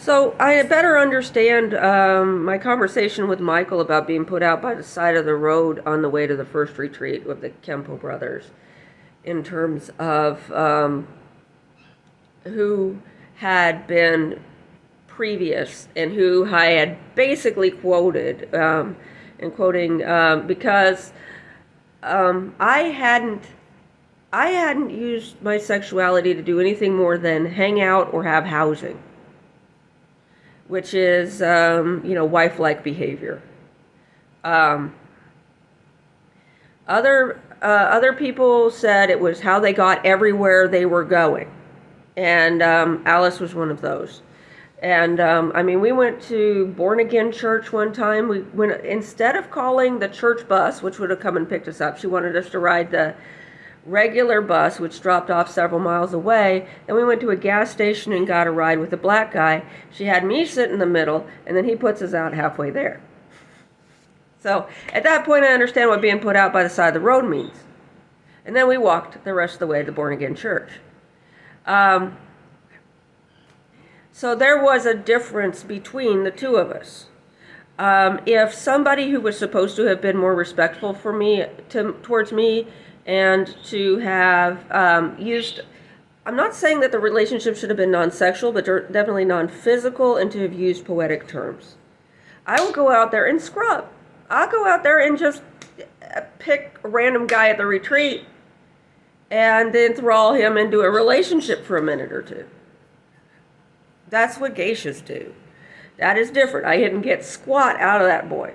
So I better understand my conversation with Michael about being put out by the side of the road on the way to the first retreat with the Kempo brothers, in terms of who had been previous and who I had basically quoted, and quoting because I hadn't used my sexuality to do anything more than hang out or have housing, which is, wife-like behavior. Um, other people said it was how they got everywhere they were going, and Alice was one of those. And we went to Born Again Church one time. We went, instead of calling the church bus, which would have come and picked us up, she wanted us to ride the regular bus, which dropped off several miles away. Then we went to a gas station and got a ride with a black guy. She had me sit in the middle, and then he puts us out halfway there. So at that point, I understand what being put out by the side of the road means. And then we walked the rest of the way to the Born Again Church. So there was a difference between the two of us. If somebody who was supposed to have been more respectful for me, towards me, and to have used, I'm not saying that the relationship should have been non-sexual, but definitely non-physical, and to have used poetic terms. I will go out there and scrub. I'll go out there and just pick a random guy at the retreat and then enthrall him into a relationship for a minute or two. That's what geishas do. That is different. I didn't get squat out of that boy.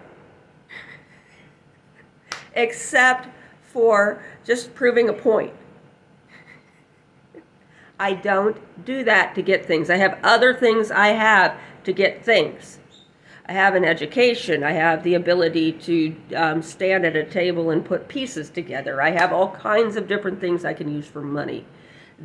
Except for just proving a point. I don't do that to get things. I have other things I have to get things. I have an education. I have the ability to stand at a table and put pieces together. I have all kinds of different things I can use for money.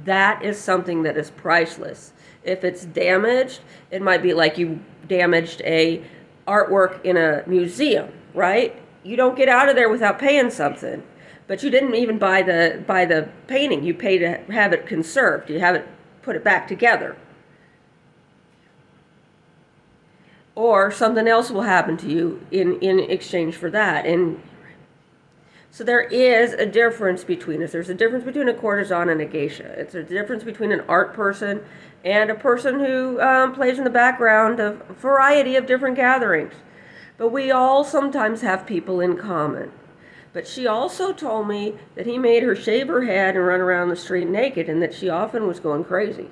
That is something that is priceless. If it's damaged, it might be like you damaged a artwork in a museum, right? You don't get out of there without paying something. But you didn't even buy the painting. You paid to have it conserved. You have it, put it back together. Or something else will happen to you in exchange for that. And so there is a difference between us. There's a difference between a courtesan and a geisha. It's a difference between an art person and a person who plays in the background of a variety of different gatherings. But we all sometimes have people in common. But she also told me that he made her shave her head and run around the street naked, and that she often was going crazy.